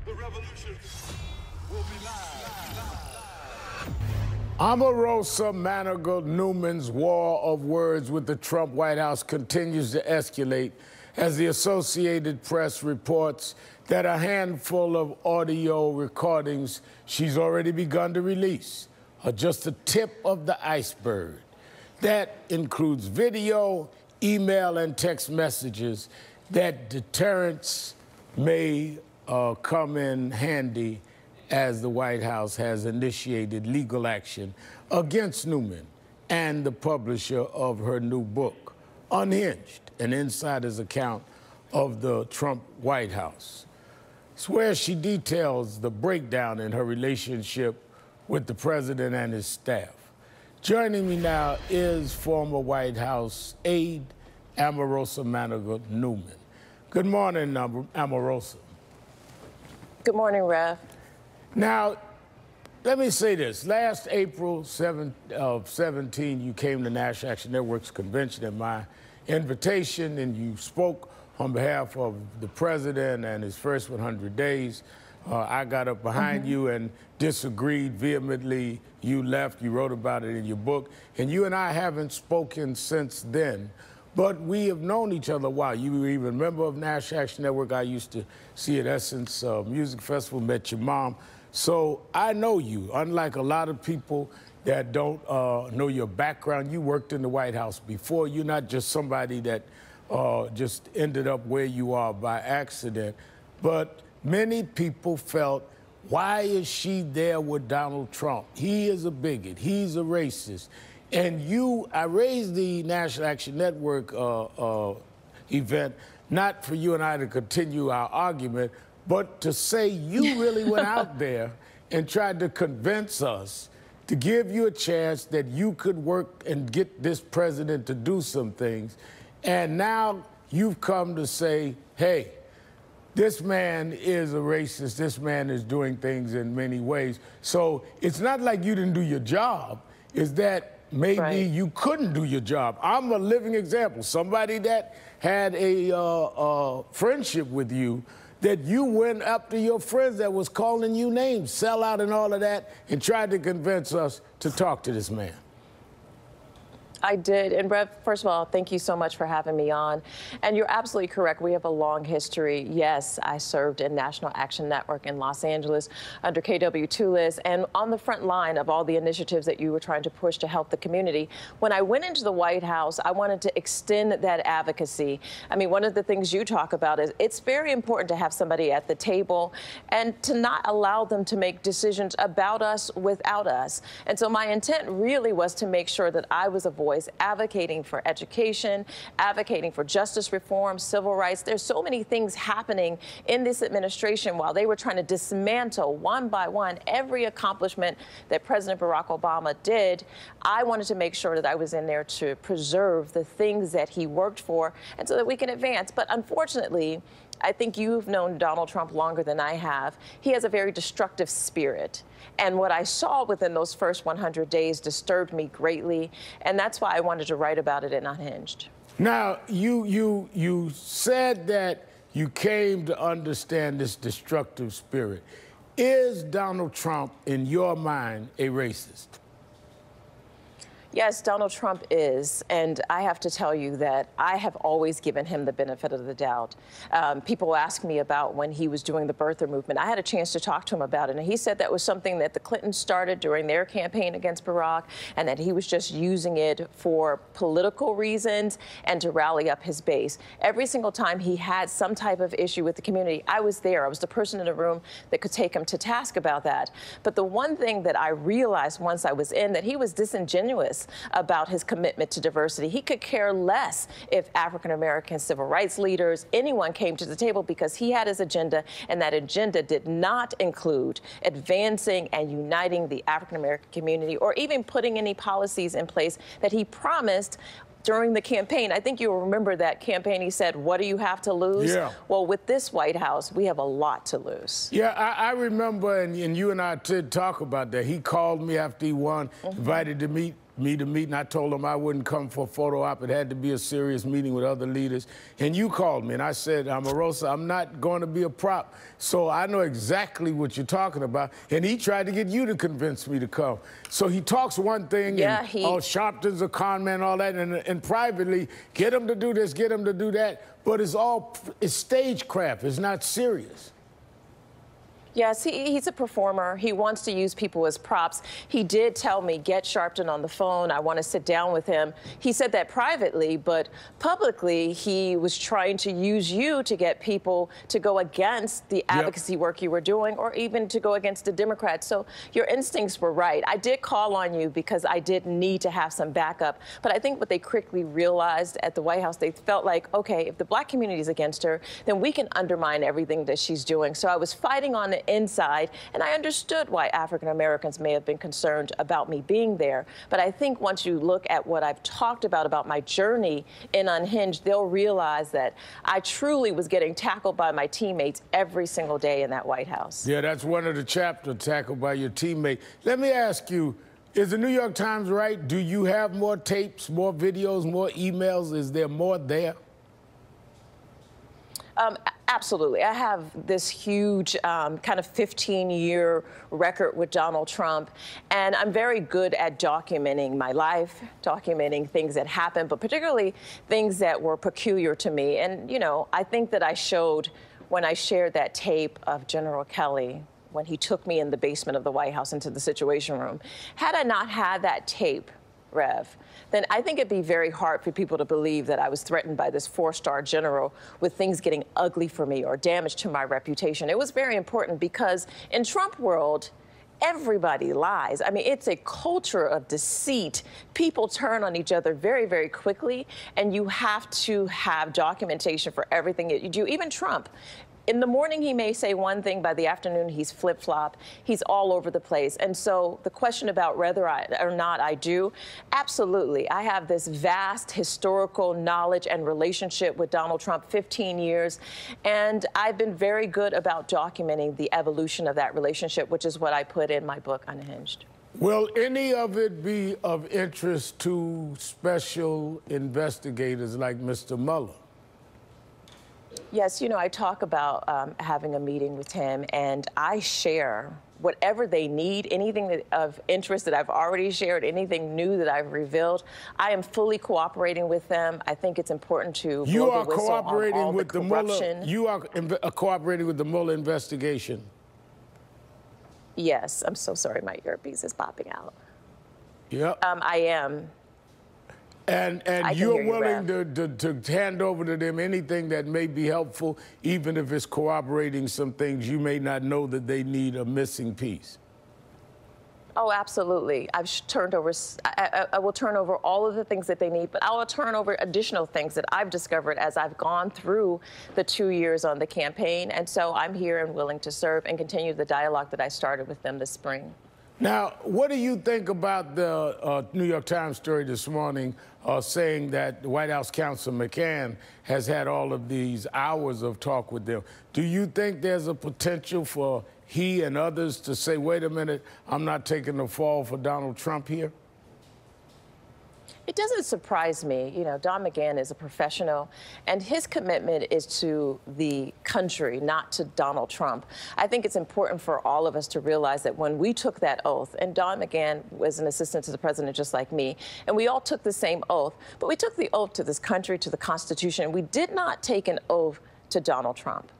The revolution will be live. Omarosa Manigault Newman's war of words with the Trump White House continues to escalate as the Associated Press reports that a handful of audio recordings she's already begun to release are just the tip of the iceberg. That includes video, email, and text messages that deterrence may come in handy as the White House has initiated legal action against Newman and the publisher of her new book, Unhinged, an insider's account of the Trump White House. It's where she details the breakdown in her relationship with the president and his staff. Joining me now is former White House aide Omarosa Manigault Newman. Good morning, Omarosa. Good morning, Rev. Now, let me say this. Last April 17, you came to National Action Network's convention at my invitation, and you spoke on behalf of the president and his first 100 days. I got up behind you and disagreed vehemently. You left. You wrote about it in your book. And you and I haven't spoken since then. But we have known each other a while. You were even a member of National Action Network. I used to see at Essence Music Festival, met your mom. So I know you. Unlike a lot of people that don't know your background, you worked in the White House before. You're not just somebody that just ended up where you are by accident. But many people felt, why is she there with Donald Trump? He is a bigot. He's a racist. And I raised the National Action Network event, not for you and I to continue our argument, but to say you really went out there and tried to convince us to give you a chance that you could work and get this president to do some things. And now you've come to say, hey, this man is a racist. This man is doing things in many ways. So it's not like you didn't do your job. It's that maybe you couldn't do your job. I'm a living example. Somebody that had a friendship with you, that you went up to your friends that was calling you names, sell out and all of that, and tried to convince us to talk to this man. I did. And Rev, first of all, thank you so much for having me on. And you're absolutely correct. We have a long history. Yes, I served in National Action Network in Los Angeles under KW2 and on the front line of all the initiatives that you were trying to push to help the community. When I went into the White House, I wanted to extend that advocacy. I mean, one of the things you talk about is it's very important to have somebody at the table and to not allow them to make decisions about us without us. And so my intent really was to make sure that I was a voice advocating for education, advocating for justice reform, civil rights. There's so many things happening in this administration while they were trying to dismantle one by one every accomplishment that President Barack Obama did. I wanted to make sure that I was in there to preserve the things that he worked for and so that we can advance. But unfortunately, I think you've known Donald Trump longer than I have. He has a very destructive spirit. And what I saw within those first 100 days disturbed me greatly. And that's why I wanted to write about it in Unhinged. Now, you said that you came to understand this destructive spirit. Is Donald Trump, in your mind, a racist? Yes, Donald Trump is, and I have to tell you that I have always given him the benefit of the doubt. People ask me about when he was doing the birther movement. I had a chance to talk to him about it, and he said that was something that the Clintons started during their campaign against Barack, and that he was just using it for political reasons and to rally up his base. Every single time he had some type of issue with the community, I was there. I was the person in the room that could take him to task about that. But the one thing that I realized once I was in, that he was disingenuous about his commitment to diversity. He could care less if African-American civil rights leaders, anyone came to the table, because he had his agenda, and that agenda did not include advancing and uniting the African-American community or even putting any policies in place that he promised during the campaign. I think you'll remember that campaign. He said, what do you have to lose? Yeah. Well, with this White House, we have a lot to lose. Yeah, I remember, and you and I did talk about that. He called me after he won, invited to meet me to meet, and I told him I wouldn't come for a photo op. It had to be a serious meeting with other leaders. And you called me, and I said, Omarosa, I'm not going to be a prop. So I know exactly what you're talking about. And he tried to get you to convince me to come. So he talks one thing, and Sharpton's a con man, all that, and privately, get him to do this, get him to do that. But it's stagecraft. It's not serious. Yes, he's a performer. He wants to use people as props. He did tell me, get Sharpton on the phone. I want to sit down with him. He said that privately, but publicly, he was trying to use you to get people to go against the advocacy work you were doing, or even to go against the Democrats. So your instincts were right. I did call on you because I did need to have some backup. But I think what they quickly realized at the White House, they felt like, okay, if the black community is against her, then we can undermine everything that she's doing. So I was fighting on the inside, and I understood why African Americans may have been concerned about me being there. But I think once you look at what I've talked about my journey in Unhinged, they'll realize that I truly was getting tackled by my teammates every single day in that White House. Yeah, that's one of the chapters, tackled by your teammate. Let me ask you, is the New York Times right? Do you have more tapes, more videos, more emails? Is there more there? Absolutely. I have this huge kind of 15-year record with Donald Trump, and I'm very good at documenting my life, documenting things that happened, but particularly things that were peculiar to me. And, you know, I think that I showed when I shared that tape of General Kelly when he took me in the basement of the White House into the Situation Room. Had I not had that tape, Rev, then I think it'd be very hard for people to believe that I was threatened by this four-star general with things getting ugly for me or damage to my reputation. It was very important because in Trump world, everybody lies. I mean, it's a culture of deceit. People turn on each other very, very quickly, and you have to have documentation for everything that you do. Even Trump. In the morning, he may say one thing. By the afternoon, he's flip-flop. He's all over the place. And so the question about whether or not I do, absolutely. I have this vast historical knowledge and relationship with Donald Trump, 15 years. And I've been very good about documenting the evolution of that relationship, which is what I put in my book, Unhinged. Will any of it be of interest to special investigators like Mr. Mueller? Yes, you know, I talk about having a meeting with him, and I share whatever they need, anything of interest that I've already shared, anything new that I've revealed. I am fully cooperating with them. I think it's important to You are cooperating with the Mueller. You are cooperating with the Mueller investigation. Yes, I'm so sorry. My earpiece is popping out. Yep. I am. And you're willing to hand over to them anything that may be helpful, even if it's corroborating some things you may not know that they need a missing piece. Oh, absolutely. I've turned over, I will turn over all of the things that they need, but I will turn over additional things that I've discovered as I've gone through the 2 years on the campaign. And so I'm here and willing to serve and continue the dialogue that I started with them this spring. Now, what do you think about the New York Times story this morning saying that the White House counsel McCann has had all of these hours of talk with them? Do you think there's a potential for he and others to say, wait a minute, I'm not taking the fall for Donald Trump here? It doesn't surprise me. You know, Don McGahn is a professional, and his commitment is to the country, not to Donald Trump. I think it's important for all of us to realize that when we took that oath, and Don McGahn was an assistant to the president just like me, and we all took the same oath, but we took the oath to this country, to the Constitution. We did not take an oath to Donald Trump.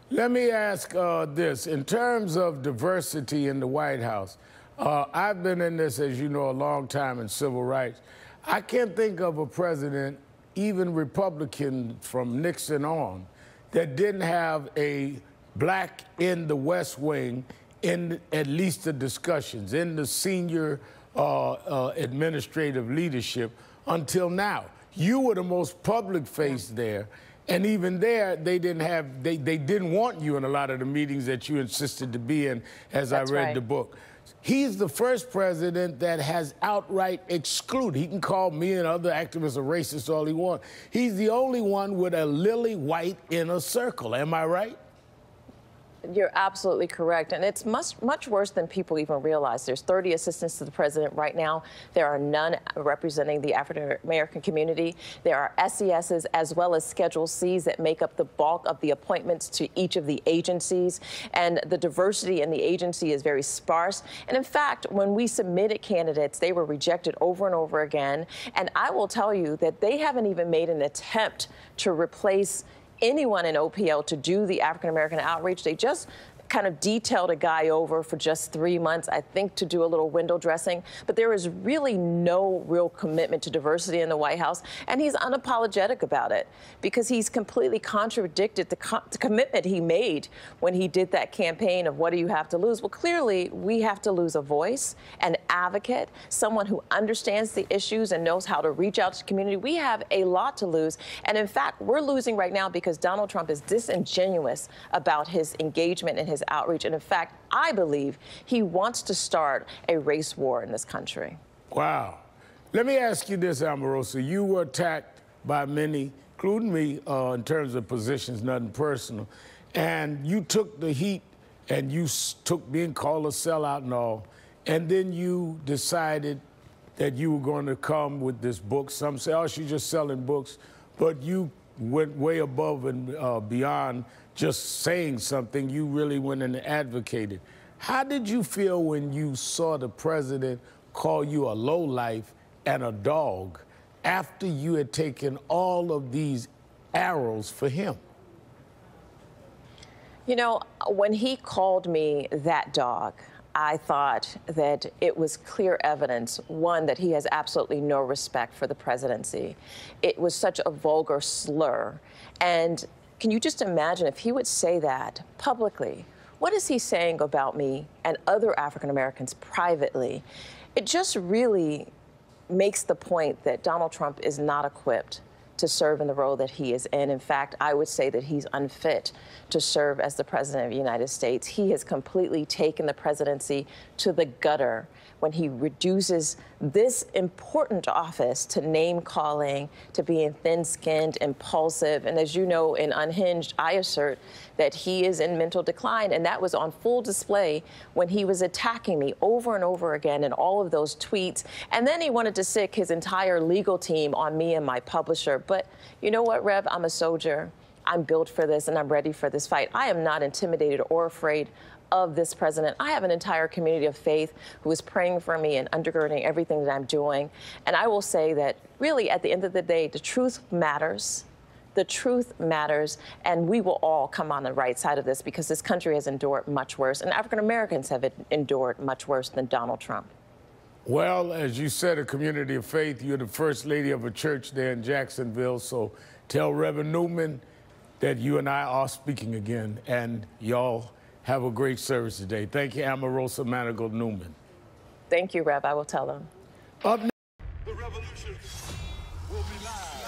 Let me ask this. In terms of diversity in the White House, I've been in this, as you know, a long time in civil rights. I can't think of a president, even Republican from Nixon on, that didn't have a black in the West Wing in at least the discussions, in the senior administrative leadership until now. You were the most public face there. And even there, they didn't want you in a lot of the meetings that you insisted to be in, as I read the book. He's the first president that has outright excluded. He can call me and other activists a racist all he wants. He's the only one with a lily white inner circle. Am I right? You're absolutely correct. And it's much worse than people even realize. There's 30 assistants to the president right now. There are none representing the African American community. There are SESs as well as Schedule Cs that make up the bulk of the appointments to each of the agencies. And the diversity in the agency is very sparse. And in fact, when we submitted candidates, they were rejected over and over again. And I will tell you that they haven't even made an attempt to replace anyone in OPL to do the African-American outreach. They just kind of detailed a guy over for just 3 months, I think, to do a little window dressing. But there is really no real commitment to diversity in the White House. And he's unapologetic about it because he's completely contradicted the commitment he made when he did that campaign of what do you have to lose? Well, clearly, we have to lose a voice, an advocate, someone who understands the issues and knows how to reach out to the community. We have a lot to lose. And in fact, we're losing right now because Donald Trump is disingenuous about his engagement and his outreach. And in fact, I believe he wants to start a race war in this country. Wow. Let me ask you this, Omarosa. You were attacked by many, including me, in terms of positions, nothing personal. And you took the heat and you took being called a sellout and all. And then you decided that you were going to come with this book. Some say, oh, she's just selling books. But you went way above and beyond just saying something. You really went and advocated. How did you feel when you saw the president call you a lowlife and a dog after you had taken all of these arrows for him? You know, when he called me that dog, I thought that it was clear evidence, one, that he has absolutely no respect for the presidency. It was such a vulgar slur. And can you just imagine if he would say that publicly? What is he saying about me and other African Americans privately? It just really makes the point that Donald Trump is not equipped to serve in the role that he is in. In fact, I would say that he's unfit to serve as the president of the United States. He has completely taken the presidency to the gutter when he reduces this important office to name-calling, to being thin-skinned, impulsive. And as you know, in Unhinged, I assert that he is in mental decline. And that was on full display when he was attacking me over and over again in all of those tweets. And then he wanted to sick his entire legal team on me and my publisher. But you know what, Rev? I'm a soldier. I'm built for this, and I'm ready for this fight. I am not intimidated or afraid of this president. I have an entire community of faith who is praying for me and undergirding everything that I'm doing. And I will say that really at the end of the day, the truth matters. The truth matters, and we will all come on the right side of this because this country has endured much worse, and African Americans have endured much worse than Donald Trump. Well, as you said, a community of faith. You're the first lady of a church there in Jacksonville, so tell Reverend Newman that you and I are speaking again, and y'all have a great service today. Thank you, Omarosa Manigault Newman. Thank you, Rev. I will tell them. Up The revolution will be live.